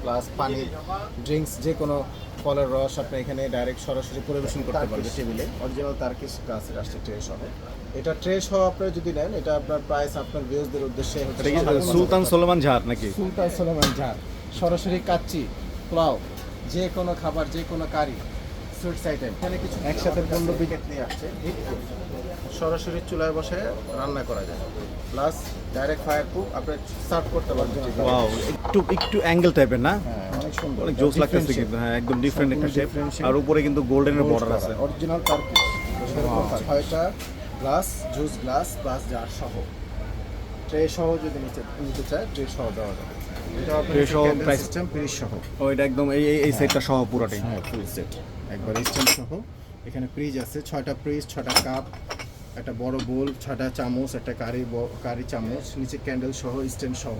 Plus পানি, drinks, যে কোনো ফলের রস আপনি এখানে ডাইরেক্ট সরাসরি পরিবেশন করতে পারবেন টেবিলে। অরিজিনাল তার্কিশ গ্লাসের আসছে ট্রে সহ। এটা ট্রে সহ আপনারা যদি নেন, এটা আপনার প্রাইস আপনার ভিউজদের উদ্দেশ্যে হচ্ছে সুলতান সোলোমান ঝাড় নাকি? সুলতান সোলোমান ঝাড়, সরাসরি কাচ্চি, পোলাও, যে কোনো খাবার, যে কোনো কারি, সুইটস আইটেম এখানে কিছু একসাথে 15 প্যাকেট নিয়ে আসছে। সরাসরি চুলায় বসে রান্না করা যায়, প্লাস ডাইরেক্ট ফায়ার প্রুফ, আপনি সার্ভ করতে পারবেন। ওয়াও, একটু অ্যাঙ্গেল টাইপের না? হ্যাঁ, অনেক সুন্দর, অনেক জোস লাগতেছে কিন্তু। হ্যাঁ, একদম ডিফারেন্ট একটা শেপ। আর উপরে কিন্তু গোল্ডেনের বর্ডার আছে। Original Turkish. 6টা glass, juice glass plus jar সহ, ট্রে সহ যদি নিতে চায় ট্রে সহ দেওয়া যাবে। এটা ট্রে সহ প্রাইস সিস্টেম ফ্রিজ সহ। ও, এটা একদম এই সেটটা সহ পুরোটাই। হ্যাঁ, ফুল সেট একবার স্ট্যান্ড সহ। এখানে ফ্রিজ আছে, 6টা ফ্রিজ, 6টা কাপ, একটা বড় বোল, 6টা চামচ, একটা কারি চামচ, নিচে ক্যান্ডেল সহ, স্ট্যান্ড সহ।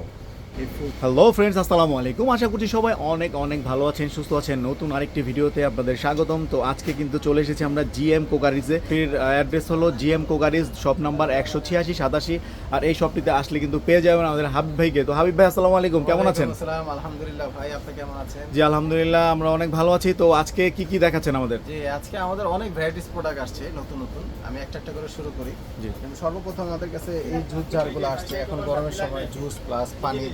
এই ফুল। হ্যালো ফ্রেন্ডস, আসসালামু আলাইকুম। আশা করছি সবাই অনেক অনেক ভালো আছেন, সুস্থ আছেন। নতুন আরেকটি ভিডিওতে আপনাদের স্বাগতম। তো আজকে কিন্তু চলে এসেছি আমরা জিএম কোকারিজে। এর অ্যাড্রেস হলো জিএম কোকারিজ, শপ নাম্বার 186-87। আর এই শপটিতে আসলে কিন্তু পেয়ে যাবেন আমাদের হাবিব ভাইকে। তো হাবিব ভাই, আসসালামু আলাইকুম, কেমন আছেন? আসসালাম, আলহামদুলিল্লাহ ভাই, আপনি কেমন আছেন? জি আলহামদুলিল্লাহ, আমরা অনেক ভালো আছি। তো আজকে কি কি দেখাচ্ছেন আমাদের? জি, আজকে আমাদের অনেক ভ্যারাইটিস প্রোডাক্ট আসছে নতুন নতুন। আমি একটা একটা করে শুরু করি। জি। সর্বপ্রথম আমাদের কাছে এই জুস জারগুলো আসছে। এখন গরমের সময় জুস প্লাস পানি,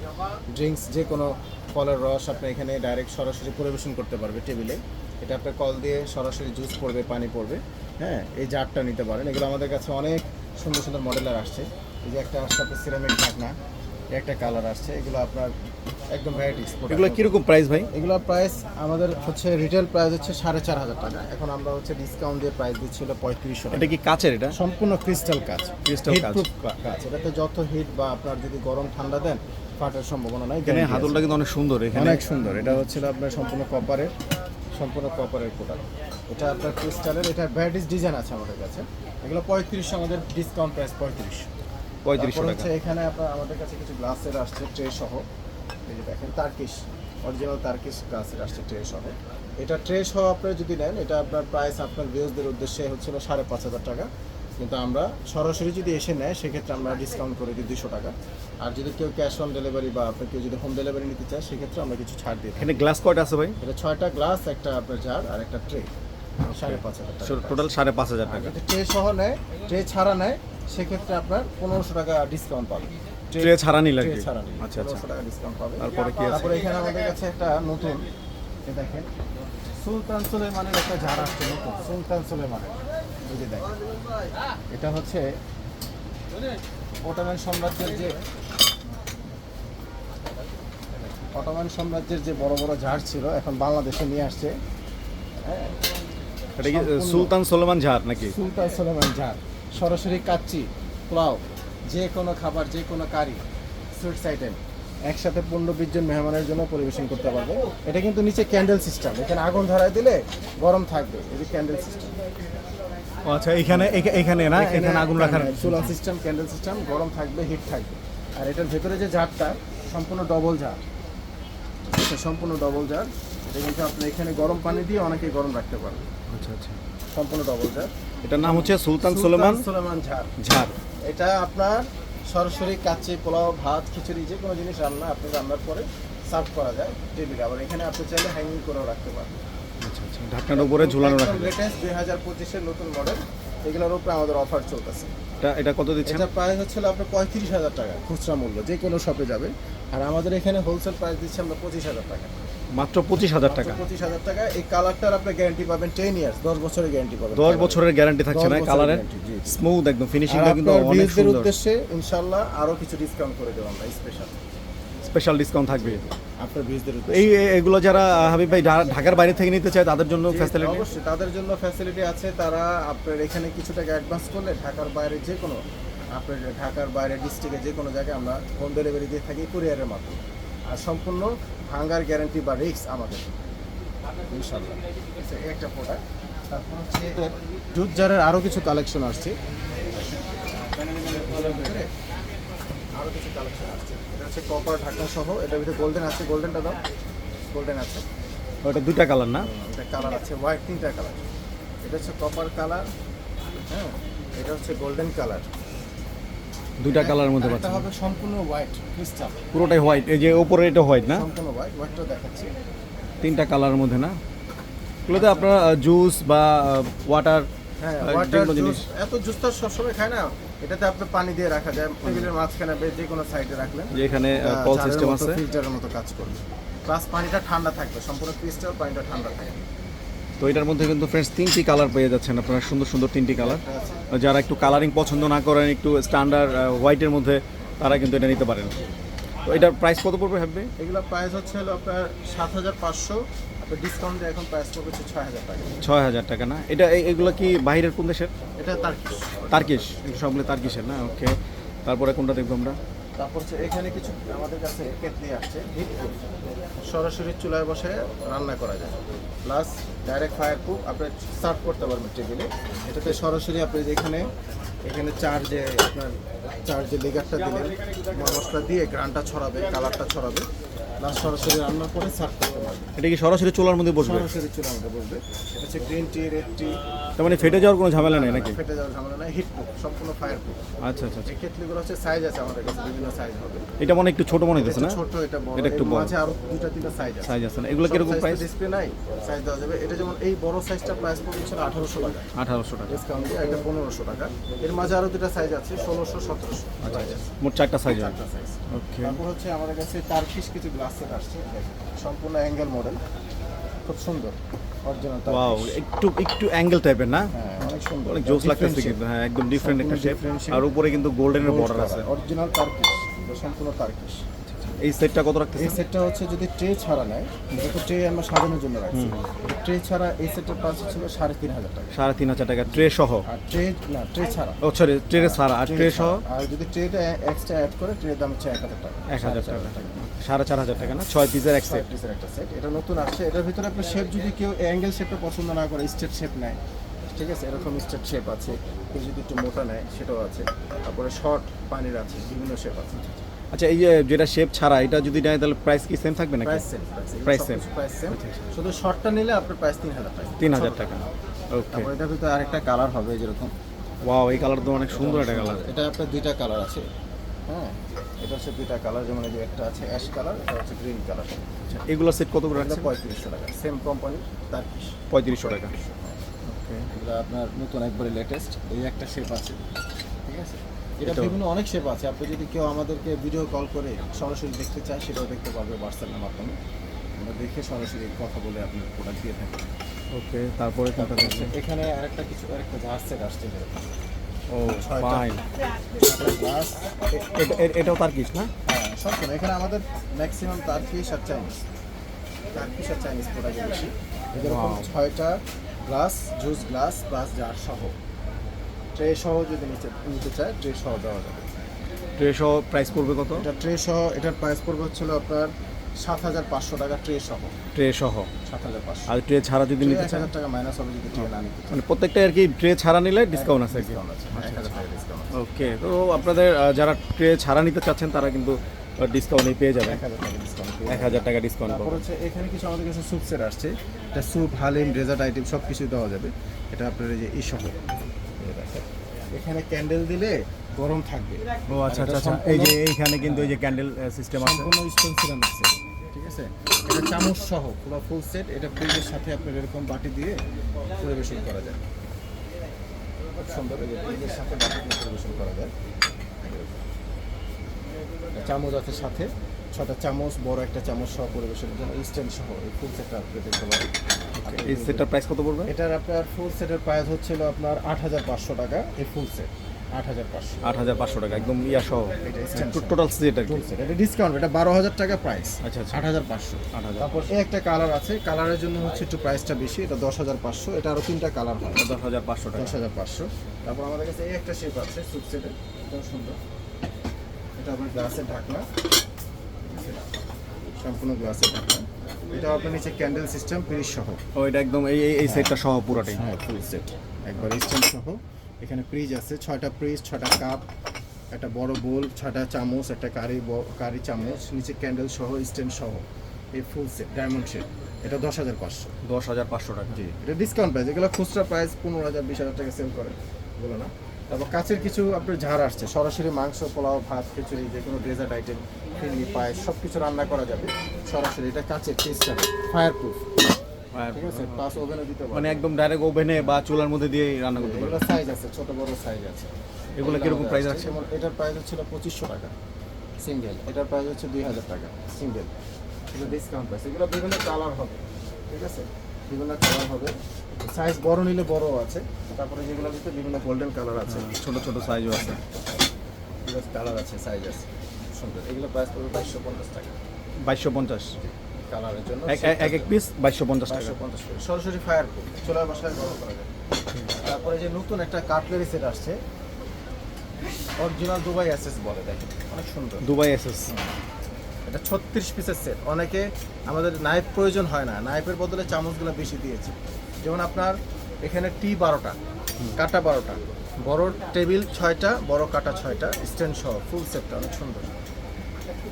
ড্রিঙ্কস, যে কোনো ফলের রস আপনি এখানে ডাইরেক্ট সরাসরি পরিবেশন করতে পারবে টেবিলে। এটা আপনার কল দিয়ে সরাসরি জুস পড়বে, পানি পড়বে। হ্যাঁ, এই জারটা নিতে পারেন। এগুলো আমাদের কাছে অনেক সুন্দর সুন্দর মডেলার আসছে। এই যে একটা আসছে আপনার সিরামিক ঢাকনা, একটা কালার আসছে। এগুলো আপনার একদম ভ্যারাইটিস। এগুলো কিরকম প্রাইস ভাই? এগুলো প্রাইস আমাদের হচ্ছে রিটেল প্রাইস হচ্ছে 4,500 টাকা। এখন আমরা হচ্ছে ডিসকাউন্ট দিয়ে প্রাইস দিচ্ছিল 3500 টাকা। এটা কি কাচের? এটা সম্পূর্ণ ক্রিস্টাল কাচ, ক্রিস্টাল কাচ। হিটপ্রুফ কাচ। এটাতে যত হিট বা আপনার যদি গরম ঠান্ডা দেন, ফাটার সম্ভাবনা নাই। এখানে হাতলটা কিন্তু অনেক সুন্দর। এখানে অনেক সুন্দর। এটা হচ্ছে আপনার সম্পূর্ণ কপারের প্রোডাক্ট। এটা আপনার ক্রিস্টালের, এটা ভ্যারাইটিস ডিজাইন আছে আমাদের কাছে। এগুলো 3500, আমাদের ডিসকাউন্ট প্রাইস 3500 3500 টাকা। হচ্ছে। এখানে আপনার আমাদের কাছে কিছু গ্লাসের আসছে ট্রে সহ। এই যে দেখেন, তার্কিশ, অরিজিনাল তার্কিশ গ্লাসের আসছে ট্রে সহ। এটা ট্রে সহ আপনারা যদি নেন, এটা আপনার প্রাইস আপনার ভিউজদের উদ্দেশ্যে হচ্ছিল 5,500 টাকা। কিন্তু আমরা সরাসরি যদি এসে নেয়, সেক্ষেত্রে আমরা ডিসকাউন্ট করে দিই 200 টাকা। আর যদি কেউ ক্যাশ অন ডেলিভারি বা আপনার কেউ যদি হোম ডেলিভারি নিতে চায়, সেক্ষেত্রে আমরা কিছু ছাড় দিই। এখানে গ্লাস কয়টা আছে ভাই? এটা 6টা গ্লাস, একটা আপনার জার আর একটা ট্রে, 5,500 টাকা। টোটাল 5,500 টাকা। যদি ট্রে সহ নেয়, ট্রে ছাড়া নেয়, সেক্ষেত্রে আপনার 1500 টাকা ডিসকাউন্ট পাবে। ট্রে ছাড়া নিলে ট্রে ছাড়া নিলে আচ্ছা আচ্ছা। 1500 টাকা ডিসকাউন্ট পাবে। তারপরে কি আছে? তারপরে এখানে আমাদের কাছে একটা নতুন, এই দেখেন, সুলতান সুলেমানের একটা জার আসছে নতুন, সুলতান সুলেমানের। এই যে দেখেন, এটা হচ্ছে অটোমান সাম্রাজ্যের যে বড় বড় জার ছিল, এখন বাংলাদেশে নিয়ে আসছে। হ্যাঁ, এটা কি সুলতান সোলোমান ঝাড় নাকি? সুলতান সুলেমান জার, সরাসরি কাচ্চি, পোলাও, যে কোনো খাবার, যে কোনো কারি, সুইটস আইটেম একসাথে 15-20 জন মেহমানের জন্য পরিবেশন করতে পারবে। এটা কিন্তু নিচে ক্যান্ডেল সিস্টেম, এখানে আগুন ধরায় দিলে গরম থাকবে। এই যে ক্যান্ডেল সিস্টেম, আচ্ছা, এখানে না, এখানে আগুন রাখার সোলার সিস্টেম, ক্যান্ডেল সিস্টেম, গরম থাকবে, হিট থাকবে। আর এটার ভেতরে যে জারটা সম্পূর্ণ ডবল জার, এটা সম্পূর্ণ ডবল জার। এটা কিন্তু আপনি এখানে গরম পানি দিয়ে অনেকে গরম রাখতে পারবে। আচ্ছা আচ্ছা। সম্পূর্ণ ডবল জার। এটার নাম হচ্ছে সুলতান সোলোমান ঝাড়। ঝাড়। এটা আপনার সরাসরি কাচ্চি, পোলাও, ভাত, খিচুড়ি, যে কোনো জিনিস আপনি রান্নার পরে সার্ভ করা যায় টেবিলে। আবার এখানে আপনি চাইলে হ্যাঙ্গিং করেও রাখতে পারবেন। আচ্ছা আচ্ছা, ঢাকনার উপরে ঝুলানো রাখা যায়। লেটেস্ট 2025-এর নতুন মডেল, এগুলোর উপরে আমাদের অফার চলতেছে। এটা কত দিচ্ছেন? এটা প্রাইস হচ্ছিল আপনার 35,000 টাকা খুচরা মূল্য, যে কোনো শপে যাবে। আর আমাদের এখানে হোলসেল প্রাইস দিচ্ছি আমরা 25,000 টাকা। মাত্র 25,000 টাকা। 25,000 টাকা। এই কালারটার আপনি গ্যারান্টি পাবেন 10 ইয়ার্স, 10 বছরের গ্যারান্টি পাবেন। 10 বছরের গ্যারান্টি থাকছে 10 না? বছরের কালারের guarantee, জি, জি। স্মুথ একদম, ফিনিশিংটা কিন্তু আপনার অনেক ভিউজদের সুন্দর। উদ্দেশ্যে ইনশাআল্লাহ আরো কিছু ডিসকাউন্ট করে দেব আমরা, স্পেশাল ডিসকাউন্ট থাকবে আপনার ভিউজদের এই উদ্দেশ্যে। এগুলো যারা হাবিব ভাই ঢাকার বাইরে থেকে নিতে চায় তাদের জন্য জি, ফ্যাসিলিটি? অবশ্যই তাদের জন্য ফ্যাসিলিটি আছে। তারা আপনার এখানে কিছু টাকা অ্যাডভান্স করলে ঢাকার বাইরে যে কোনো, আপনার ঢাকার বাইরে ডিস্ট্রিক্টে যে কোনো জায়গায় আমরা হোম ডেলিভারি দিয়ে থাকি কুরিয়ারের মাধ্যমে। আর সম্পূর্ণ ভাঙার গ্যারান্টি বা রিস্ক আমাদের, ইনশাআল্লাহ। এই একটা প্রোডাক্ট। তারপর হচ্ছে জুস জারের আরও কিছু কালেকশন আসছে। আরও কিছু কালেকশন আসছে। এটা হচ্ছে কপার ঢাকনা সহ, এটার ভিতরে গোল্ডেন আছে। গোল্ডেনটা দাও, গোল্ডেন আছে। ওটা দুইটা কালার না? এটা কালার আছে হোয়াইট, 3টা কালার। এটা হচ্ছে কপার কালার, হ্যাঁ, এটা হচ্ছে গোল্ডেন কালার। দুইটা কালারের মধ্যে এটা পাচ্ছেন, হবে সম্পূর্ণ হোয়াইট ক্রিস্টাল, পুরোটাই হোয়াইট। এই যে উপরে এটা হোয়াইট না, সম্পূর্ণ হোয়াইট। হোয়াইটটা দেখাচ্ছি। তিনটা কালারের মধ্যে না, এগুলোতে আপনারা জুস বা ওয়াটার, হ্যাঁ, যেকোনো ওয়াটার জিনিস। জুস, এত জুস তো সবসময় খায় না, এটাতে আপনি পানি দিয়ে রাখা যায়, টেবিলের মাঝখানে যে কোনো সাইডে রাখলেন, যে এখানে কল সিস্টেম আছে, ফিল্টারের মতো কাজ করবে, প্লাস পানিটা ঠান্ডা থাকবে, সম্পূর্ণ ক্রিস্টাল, পানিটা ঠান্ডা থাকবে। তো এটার মধ্যে কিন্তু ফ্রেন্ডস তিনটি কালার পেয়ে যাচ্ছেন আপনারা, সুন্দর সুন্দর তিনটি কালার। এটা আছে। যারা একটু কালারিং পছন্দ না করেন, একটু স্ট্যান্ডার্ড হোয়াইটের মধ্যে, তারা কিন্তু এটা নিতে পারেন। তো এটার প্রাইস কত পড়বে হবে? এগুলো প্রাইস হচ্ছে হলো আপনার 7,500, আপনার ডিসকাউন্ট দিয়ে এখন প্রাইস পড়বে হচ্ছে 6,000 টাকা। 6,000 টাকা না? এটা এগুলো কি বাইরের কোন দেশের? এটা তার্কিশ। তার্কিশ, সবগুলো তার্কিশের না? ওকে, তারপরে কোনটা দেখবো আমরা? তারপর হচ্ছে এখানে কিছু আমাদের কাছে কেটলি আসছে, হিট প্রুফ, সরাসরি চুলায় বসে রান্না করা যায়, প্লাস ডাইরেক্ট ফায়ার প্রুফ, আপনি সার্ভ করতে পারবেন টেবিলে। এটাতে সরাসরি আপনি যেখানে এখানে চার যে লেগারটা দিলেন, মশলা দিয়ে গ্রানটা ছড়াবে, কালারটা ছড়াবে, প্লাস সরাসরি রান্না করে সার্ভ করতে পারবেন। এটা কি সরাসরি চুলার মধ্যে বসবে? সরাসরি চুলার মধ্যে বসবে। এটা হচ্ছে গ্রিন টি, রেড টি, তার মানে ফেটে যাওয়ার কোনো ঝামেলা নেই নাকি? ফেটে যাওয়ার ঝামেলা নাই, হিট প্রুফ, সম্পূর্ণ ফায়ার প্রুফ। আচ্ছা আচ্ছা আচ্ছা। এই কেটলিগুলো হচ্ছে সাইজ আছে আমাদের কাছে, বিভিন্ন সাইজ হবে। এটা মনে হয় একটু ছোট মনে হইতেছে এটা না? ছোট, এটা বড়, এটা একটু এর বড়। মাঝে আরো দুইটা তিনটা সাইজ আছে। সাইজ আছে না? এগুলো কিরকম প্রাইস? ডিসপ্লে নাই, সাইজ দেওয়া যাবে। এটা যেমন এই বড় সাইজটা প্রাইস পড়বে ছিল 1,800 টাকা, 1,800 টাকা। ডিসকাউন্ট দিয়ে এটা 1,500 টাকা। এর মাঝে আরো দুটা সাইজ আছে, 1,600, 1,700। আচ্ছা আচ্ছা, মোট 4টা সাইজ হবে। চারটা সাইজ। ওকে, তারপর হচ্ছে আমাদের কাছে টার্কিশ কিছু গ্লাস সেট আসছে, দেখেন, সম্পূর্ণ অ্যাঙ্গেল মডেল, খুব সুন্দর, অরিজিনাল ওয়াও, টার্কিশ। একটু অ্যাঙ্গেল টাইপের না? হ্যাঁ, অনেক সুন্দর, অনেক জোস লাগতেছে কিন্তু। হ্যাঁ, একদম ডিফারেন্ট একটা শেপ, আর উপরে কিন্তু গোল্ডেনের বর্ডার আছে। অরিজিনাল টার্কিশ, সম্পূর্ণ টার্কিশ। এই সেটটা কত এই রাখতেছে? সেটটা হচ্ছে যদি ট্রে ছাড়া নেয়, যেহেতু ট্রে আমরা সাজানোর জন্য রাখছি, ট্রে ছাড়া এই সেটের প্রাইস ছিল 3,500 টাকা। 3,500 টাকা ট্রে সহ? আর ট্রে না, ট্রে ছাড়া। ও সরি, ট্রে ছাড়া। আর ট্রে সহ? আর যদি ট্রেটা এক্সট্রা অ্যাড করে, ট্রের দাম হচ্ছে 1,000 টাকা। 1,000 টাকা, 4,500 টাকা না? 6 পিসের এক সেট। পিসের একটা সেট, এটা নতুন আসছে। এটার ভিতরে আপনার শেপ, যদি কেউ অ্যাঙ্গেল শেপটা পছন্দ না করে, স্ট্রেট শেপ নেয়, ঠিক আছে, এরকম স্ট্রেট শেপ আছে। কেউ যদি একটু মোটা নেয়, সেটাও আছে। তারপরে শর্ট পানির আছে, বিভিন্ন শেপ আছে। আচ্ছা, এই যে যেটা শেপ ছাড়া, এটা যদি নেয় তাহলে প্রাইস কি সেম থাকবে নাকি? Price same, price same. Price same, শুধু শর্টটা নিলে আপনার প্রাইস 3,000 টাকা। 3,000 টাকা। ওকে, তারপর এটার ভিতরে আরেকটা কালার হবে যেরকম, ওয়াও, এই কালার তো অনেক সুন্দর একটা কালার। এটা আপনার দুইটা কালার আছে। হ্যাঁ, এটা হচ্ছে দুইটা কালার, যেমন এই যে একটা আছে অ্যাশ কালার, এটা হচ্ছে গ্রিন কালার। আচ্ছা, এগুলো সেট কত করে এটা রাখছেন? 3,500 টাকা, সেম কোম্পানি, টার্কিশ। 3,500 টাকা। ওকে, এগুলো আপনার নতুন একবারে লেটেস্ট, এই একটা শেপ আছে, ঠিক আছে। এটা এটাও- বিভিন্ন অনেক শেপ আছে। আপনি যদি কেউ আমাদেরকে ভিডিও কল করে সরাসরি দেখতে চায়, সেটাও দেখতে পারবে হোয়াটসঅ্যাপের মাধ্যমে। আমরা দেখে সরাসরি কথা বলে আপনার প্রোডাক্ট দিয়ে থাকি। ওকে, তারপরে কোনটা তারপর দেখছেন? এখানে আরেকটা জাহাজ সেট আসছে যেরকম, ও ছয়টা। Fine, glass. এটাও তার্কিশ না? হ্যাঁ, সম্পূর্ণ। এখানে আমাদের ম্যাক্সিমাম টার্কিশ আর চাইনিজ, টার্কিশ আর চাইনিজ প্রোডাক্ট বেশি। এরকম Wow. 6টা glass, juice glass plus jar সহ, ট্রে সহ যদি নিতে চায়, ট্রে সহ দেওয়া যাবে। ট্রে সহ প্রাইস পড়বে কত? এটা ট্রে সহ, এটার প্রাইস পড়বে হচ্ছিল আপনার 7,500 টাকা, ট্রে সহ ট্রে সহ। 7,500। আর ট্রে ছাড়া যদি নিতে চায়? 1,000 টাকা মাইনাস হবে যদি ট্রে না নিতে চায়। মানে প্রত্যেকটা আর কি ট্রে ছাড়া নিলে ডিসকাউন্ট আছে আর কি? ডিসকাউন্ট আছে, 1,000 টাকা ডিসকাউন্ট আছে। ওকে, তো আপনাদের যারা ট্রে ছাড়া নিতে চাচ্ছেন, তারা কিন্তু ডিসকাউন্টে পেয়ে যাবেন, 1,000 টাকা ডিসকাউন্ট। 1,000 টাকা ডিসকাউন্ট তারপর পাবেন। হচ্ছে এখানে কিছু আমাদের কাছে স্যুপ সেট আসছে। এটা স্যুপ, হালিম, ডেজার্ট আইটেম সব কিছু দেওয়া যাবে। এটা আপনার এই যে এই সহ, এই দেখেন, এখানে ক্যান্ডেল দিলে গরম থাকবে। ও আচ্ছা আর আচ্ছা এটা আচ্ছা, এই যে এইখানে কিন্তু এই যে ক্যান্ডেল সিস্টেম আছে। সম্পূর্ণ স্টোন সিরামিক সেট, ঠিক আছে। এটা চামচ সহ পুরো ফুল সেট। এটা প্লেটের সাথে আপনার এরকম বাটি দিয়ে পরিবেশন করা যায়, খুব সুন্দর। এই যে প্লেটের সাথে বাটি দিয়ে পরিবেশন করা যায়। এটা চামচ আছে সাথে, 6টা চামচ, বড় একটা চামচ সহ পরিবেশনের জন্য স্ট্যান্ড সহ এই ফুল সেটটা আপনি দেখতে পারেন। এই সেটটার প্রাইস কত পড়বে? এটার আপনার ফুল সেটের প্রাইস হচ্ছিল আপনার 8,500 টাকা। এই ফুল সেট 8,500 8,500 টাকা, একদম ইয়া সহ, এটা stand সহ। টোটাল সেট আর কি। ফুল সেট, এটা ডিসকাউন্ট, এটা 12,000 টাকা প্রাইস। আচ্ছা আচ্ছা, 8,500। 8,000। তারপর এই একটা কালার আছে, কালারের জন্য হচ্ছে একটু প্রাইসটা বেশি, এটা 10,500। এটা আরো 3টা কালার হয়, 10,500 টাকা। 10,500। তারপর আমাদের কাছে এই একটা শেপ আছে স্যুপ সেটের, খুব সুন্দর। এটা আপনার গ্লাসের ঢাকনা, সম্পূর্ণ গ্লাসের ঢাকনা। এটা আপনার নিচে ক্যান্ডেল সিস্টেম, পিরিচ সহ। ও, এটা একদম এই সেটটা সহ পুরোটাই? হ্যাঁ, ফুল সেট, একবার স্ট্যান্ড সহ। এখানে ফ্রিজ আছে, 6টা ফ্রিজ, 6টা কাপ, একটা বড় বোল, 6টা চামচ, একটা কারি চামচ, নিচে ক্যান্ডেল সহ, স্ট্যান্ড সহ। এই ফুল সেট ডায়মন্ড শেপ, এটা 10,500। 10,500 টাকা। জি, এটা ডিসকাউন্ট প্রাইস। এগুলো খুচরা প্রাইস 15,000, 20,000 টাকা সেল করে, বলো না। তারপর কাছের কিছু আপনার ঝাড় আসছে, সরাসরি মাংস, পোলাও, ভাত, খিচুড়ি, যে কোনো ডেজার্ট আইটেম, ফিরনি, পায়েস সব কিছু রান্না করা যাবে সরাসরি। এটা কাছের টেস্ট হবে, ফায়ার প্রুফ, ঠিক আছে, প্লাস ওভেনে দিতে পারবে। মানে একদম ডাইরেক্ট ওভেনে বা চুলার মধ্যে দিয়ে রান্না করতে পারবে। এগুলো সাইজ আছে, ছোট বড় সাইজ আছে। এগুলো কিরকম প্রাইস আছে? যেমন এটার প্রাইস হচ্ছিল 2500 টাকা সিঙ্গেল, এটার প্রাইস হচ্ছে 2000 টাকা সিঙ্গেল। এগুলো ডিসকাউন্ট প্রাইস। এগুলো বিভিন্ন কালার হবে, ঠিক আছে, বিভিন্ন কালার হবে। সাইজ বড় নিলে বড় আছে, তারপরে যেগুলোর ভিতরে বিভিন্ন গোল্ডেন কালার আছে, ছোট ছোট সাইজও আছে, কালার আছে, সাইজ আছে, সুন্দর। এগুলো প্রাইস পড়বে 2250 টাকা 2250 কালারের জন্য। এক এক পিস 2250 টাকা। 2250 করে সরাসরি ফায়ার প্রুফ, চুলার বাসায় গরম করা যাবে। তারপরে যে নতুন একটা কাটলারি সেট আসছে, অরিজিনাল দুবাই এসএস বলে, দেখেন অনেক সুন্দর। দুবাই এসএস, এটা 36 পিসের সেট। অনেকে আমাদের নাইফ প্রয়োজন হয় না, নাইফের বদলে চামচগুলো বেশি দিয়েছি। যেমন আপনার এখানে টি 12টা, কাটা 12টা, বড় টেবিল 6টা, বড় কাটা 6টা, স্ট্যান্ড সহ ফুল সেটটা অনেক সুন্দর।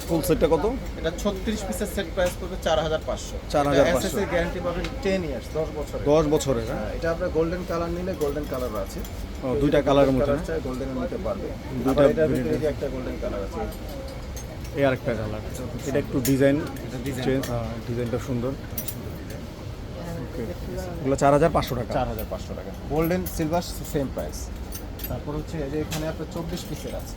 ফুল সেটটা কত? এটা 36 পিসের সেট, প্রাইস পড়বে 4500। 4500 এসএস এর গ্যারান্টি পাবেন 10 ইয়ার্স, 10 বছর। 10 বছরের, হ্যাঁ। এটা আপনার গোল্ডেন কালার নিলে গোল্ডেন কালার আছে, ও দুইটা কালারের মধ্যে না? গোল্ডেন নিতে পারবে। দুইটা দুইটা ভিতরে যে একটা গোল্ডেন কালার আছে, এই আরেকটা কালার, এটা একটু ডিজাইন এটা ডিজাইন চেঞ্জ, ডিজাইনটা সুন্দর। ওকে, এগুলো 4500 টাকা। 4500 টাকা। Golden silver same price. তারপর হচ্ছে এই যে এখানে আপনার 24 পিসের আছে,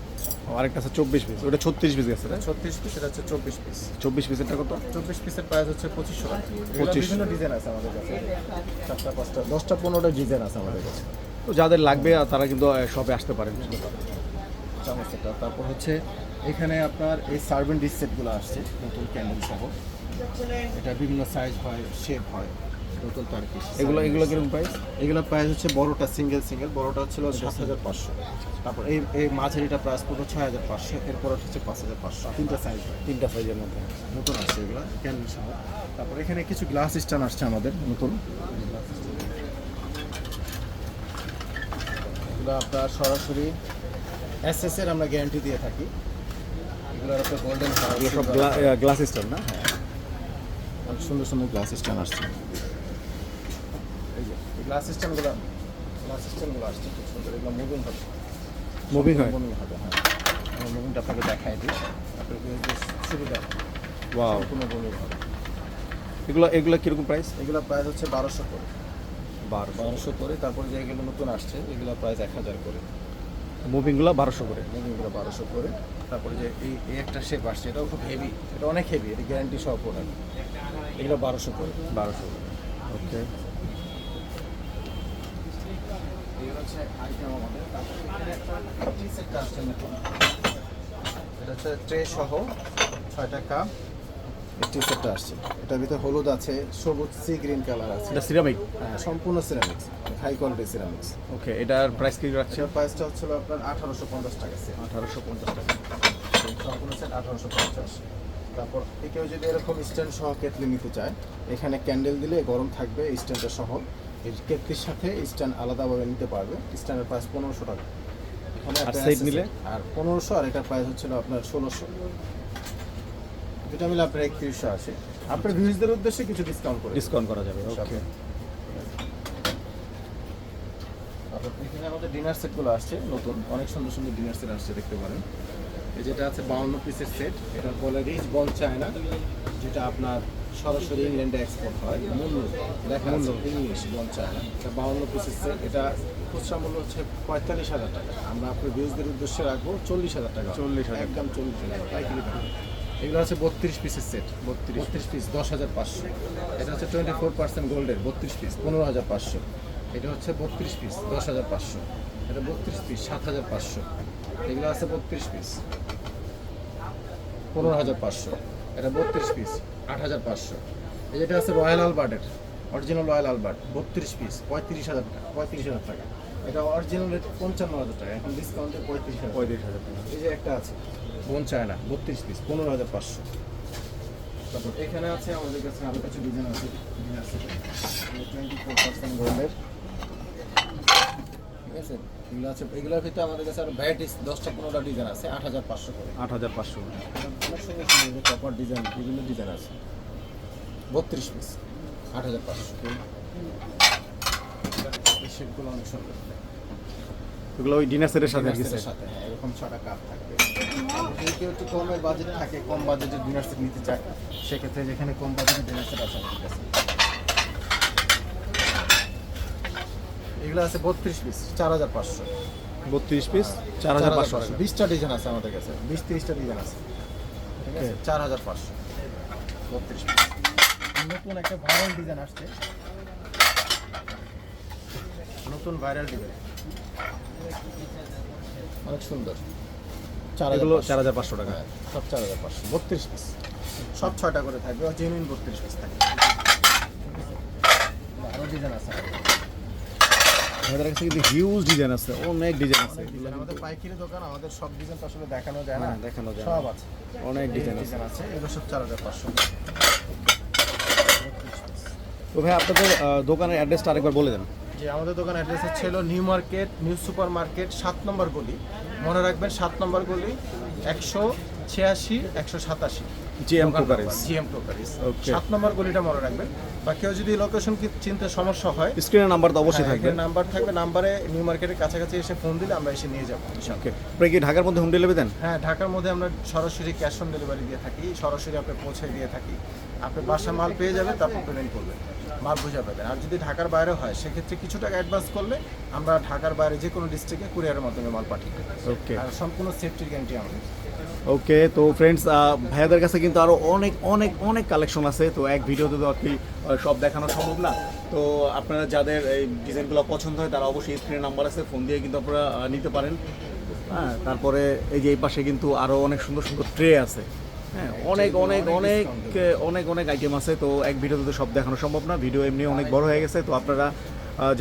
আরেকটা আছে 24 পিস, ওটা 36 পিস আছে। 36 পিস, এটা হচ্ছে 24 পিস। 24 পিসেরটা কত? 24 পিসের প্রাইস হচ্ছে 2500 টাকা। 2500 বিভিন্ন ডিজাইন আছে আমাদের কাছে, 4টা 5টা 10টা 15টা ডিজাইন আছে আমাদের কাছে। তো যাদের লাগবে তারা কিন্তু শপে আসতে পারেন। চামচটা। তারপর হচ্ছে এখানে আপনার এই সার্ভিং ডিশ সেটগুলো আসছে নতুন ক্যান্ডেল সহ। এটা বিভিন্ন সাইজ হয়, শেপ হয়, নতুন তার পিস। এগুলো কিরকম প্রাইস? এগুলো প্রাইস হচ্ছে বড়টা সিঙ্গেল, বড়টা হচ্ছিল 7500। তারপর এই মাঝারিটা প্রাইস পড়বে 6500, এরপর হচ্ছে 5500। তিনটা সাইজ হয়, তিনটা সাইজের মধ্যে নতুন আসছে এগুলো ক্যান্ডেল সহ। তারপর এখানে কিছু গ্লাস স্ট্যান্ড আসছে আমাদের নতুন। এগুলো আপনার সরাসরি এসএস এর আমরা গ্যারান্টি দিয়ে থাকি। এগুলোর একটা গোল্ডেন এগুলো সব গ্লাস স্টার না? অনেক সুন্দর সুন্দর গ্লাস স্ট্যান্ড আসছে। এই যে গ্লাস স্ট্যান্ডগুলো আসছে খুব সুন্দর। এগুলো মুভিং হবে, মুভিং হয়? মুভিং হবে, হ্যাঁ। আমি মুভিংটা আপনাকে দেখাই দিই, আপনার বেশ সুবিধা। ওয়াও, কোনো মুভিং হবে। এগুলো কিরকম প্রাইস? এগুলো প্রাইস হচ্ছে 1200 করে। 1200 করে। তারপরে যে এগুলো নতুন আসছে এগুলো প্রাইস 1000 করে। মুভিংগুলো 1200 করে। মুভিংগুলো 1200 করে। তারপরে যে এই একটা শেপ আসছে, এটাও খুব হেভি, এটা অনেক হেভি, এটা গ্যারান্টি সহ প্রোডাক্ট। এগুলো 1200 করে। 1200 করে, ওকে। এগুলো হচ্ছে আইটেম আমাদের। তারপরে এখানে একটা টি সেট আসছে নতুন। এটা হচ্ছে ট্রে সহ 6টা কাপ টি সেটটা আসছে। এটার ভিতরে হলুদ আছে, সবুজ সি গ্রিন কালার আছে। এটা সিরামিক? হ্যাঁ, সম্পূর্ণ সিরামিক্স, হাই কোয়ালিটি সিরামিক্স। ওকে, এটার প্রাইস কি রাখছে? এটার প্রাইসটা হচ্ছিল আপনার 1850 টাকা সেট। 1850 টাকা। সম্পূর্ণ সেট 1850। তারপর কেউ যদি এরকম স্ট্যান্ড সহ কেটলি নিতে চায়, এখানে ক্যান্ডেল দিলে গরম থাকবে স্ট্যান্ডটা সহ। এই কেটলির সাথে স্ট্যান্ড আলাদাভাবে নিতে পারবে। স্ট্যান্ডের প্রাইস 1500 টাকা। এখানে আর একটা সেট আছে নিলে? আর 1500, আর এটার প্রাইস হচ্ছিল আপনার 1600। দুটা মিলে আপনার 3100 আসে। আপনার ভিউজদের উদ্দেশ্যে কিছু ডিসকাউন্ট করে ডিসকাউন্ট করা যাবে, ওকে। তারপর এখানে আমাদের ডিনার সেটগুলো আসছে নতুন, অনেক সুন্দর সুন্দর ডিনার সেট আসছে, দেখতে পারেন। এই যেটা আছে 52 পিসের সেট, এটা বলে রিচ বন চায়না, যেটা আপনার সরাসরি ইংল্যান্ডে এক্সপোর্ট হয়। মূল্য দেখা ইংলিশ বন চায়না, এটা 52 পিসের সেট। এটা খুচরা মূল্য হচ্ছে 45,000 টাকা। আমরা আপনার ভিউজদের উদ্দেশ্যে রাখবো 40,000 টাকা। 40,000 একদম 40,000 পাইকারি দাম। এগুলো আছে 32 পিসের সেট, 32 পিস 10,500। এটা হচ্ছে 24% গোল্ডের 32 পিস 15,500। এটা হচ্ছে 32 পিস 10,500। এটা 32 পিস 7,500। এগুলো আছে 32 পিস 15,500। এটা 32 পিস 8,500। এই যেটা আছে রয়্যাল আলবার্টের, অরিজিনাল রয়্যাল আলবার্ট 32 পিস 35,000 টাকা। এটা অরিজিনাল রেট 55,000 টাকা, এখন ডিসকাউন্টে 35,000 টাকা। এই যে একটা আছে বোন চায়না 32 পিস 15,500। তারপর এখানে আছে আমাদের কাছে আরও কিছু ডিজাইন আছে। 24% গোল্ডের, ঠিক আছে। এগুলো আছে, এগুলোর ভিতরে আমাদের কাছে আরও ভ্যারাইটিস 10টা 15টা ডিজাইন আছে 8,500 করে। 8500। অনেক সুন্দর সুন্দর কপার ডিজাইন, বিভিন্ন ডিজাইন আছে। 32 পিস 8,500। এই শেপগুলো অনেক সুন্দর। এগুলো ওই ডিনার সেটের সাথে ডিনার দিছে। সেটের সাথে হ্যাঁ, এরকম 6টা কাপ থাকবে। আর যদি কেউ একটু কমের বাজেট থাকে, কম বাজেটের ডিনার সেট নিতে চায়, সেক্ষেত্রে যেখানে কম বাজেটের ডিনার সেট আছে আমাদের কাছে। এগুলো আছে 32 পিস, 4500। 32 পিস 4500। 20টা ডিজাইন আছে আমাদের কাছে, 20-30টা ডিজাইন আছে, ঠিক আছে। 4500 32 পিস। নতুন একটা ভাইরাল ডিজাইন আসছে, নতুন ভাইরাল ডিজাইন, অনেক সুন্দর। এগুলো 4500 টাকা। হ্যাঁ, সব 4500, 32 পিস, সব 6টা করে থাকবে, আর জেনুইন 32 পিস থাকবে। আরও ডিজাইন আছে আমাদের কাছে কিন্তু হিউজ ডিজাইন আছে, অনেক ডিজাইন আছে। আমাদের পাইকারি দোকান, আমাদের সব ডিজাইন তো আসলে দেখানো যায় না, হ্যাঁ, দেখানো যায় না। সব আছে, অনেক ডিজাইন আছে। ডিজাইন আছে, এগুলো সব 4500। তো ভাই আপনাদের দোকানের অ্যাড্রেসটা আরেকবার বলে দেন। যে আমাদের দোকান অ্যাড্রেস হচ্ছে হলো new market, new super market, 7 নম্বর গলি। মনে রাখবেন 7 নম্বর গলি, 186-187 GM Cokeries। GM crockeries, Okay. 7 নম্বর গলিটা মনে রাখবেন। বা কেউ যদি লোকেশন চিনতে সমস্যা হয়, স্ক্রিনের নাম্বার তো অবশ্যই থাকবে। নাম্বার থাকবে, নাম্বারে নিউ মার্কেটের কাছাকাছি এসে ফোন দিলে আমরা এসে নিয়ে যাবো। ওকে, আপনি কি ঢাকার মধ্যে হোম ডেলিভারি দেন? হ্যাঁ, ঢাকার মধ্যে আমরা সরাসরি ক্যাশ অন ডেলিভারি দিয়ে থাকি, সরাসরি আপনি পৌঁছে দিয়ে থাকি। আপনি বাসা মাল পেয়ে যাবেন, তারপর পেমেন্ট করবেন, মাল বুঝে পাবেন। আর যদি ঢাকার বাইরে হয়, সেক্ষেত্রে কিছু টাকা অ্যাডভান্স করলে আমরা ঢাকার বাইরে যে কোনো ডিস্ট্রিক্টে কুরিয়ারের মাধ্যমে মাল পাঠিয়ে দেবো। ওকে আর সম্পূর্ণ সেফটির গ্যারান্টি আমাদের। ওকে, তো ফ্রেন্ডস ভাইয়াদের কাছে কিন্তু আরও অনেক অনেক অনেক কালেকশন আছে। তো এক ভিডিওতে তো আর কি সব দেখানো সম্ভব না। তো আপনারা যাদের এই ডিজাইনগুলো পছন্দ হয়, তারা অবশ্যই স্ক্রিনের নাম্বার আছে, ফোন দিয়ে কিন্তু আপনারা নিতে পারেন। হ্যাঁ, তারপরে এই যে এই পাশে কিন্তু আরও অনেক সুন্দর সুন্দর ট্রে আছে। হ্যাঁ, অনেক অনেক অনেক অনেক অনেক আইটেম আছে। তো এক ভিডিওতে তো সব দেখানো সম্ভব না, ভিডিও এমনি অনেক বড় হয়ে গেছে। তো আপনারা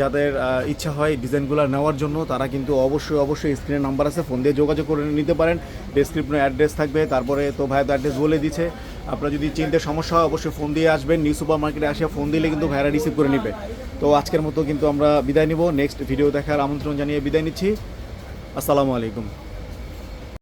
যাদের ইচ্ছা হয় ডিজাইনগুলো নেওয়ার জন্য, তারা কিন্তু অবশ্যই অবশ্যই স্ক্রিনের নাম্বার আছে, ফোন দিয়ে যোগাযোগ করে নিতে পারেন। ডেসক্রিপশনে অ্যাড্রেস থাকবে, তারপরে তো ভাইয়া তো অ্যাড্রেস বলে দিচ্ছে। আপনারা যদি চিনতে সমস্যা হয়, অবশ্যই ফোন দিয়ে আসবেন। নিউ সুপার মার্কেটে আসে ফোন দিলে কিন্তু ভাইরা রিসিভ করে নেবে। তো আজকের মতো কিন্তু আমরা বিদায় নিব, নেক্সট ভিডিও দেখার আমন্ত্রণ জানিয়ে বিদায় নিচ্ছি। আসসালামু আলাইকুম।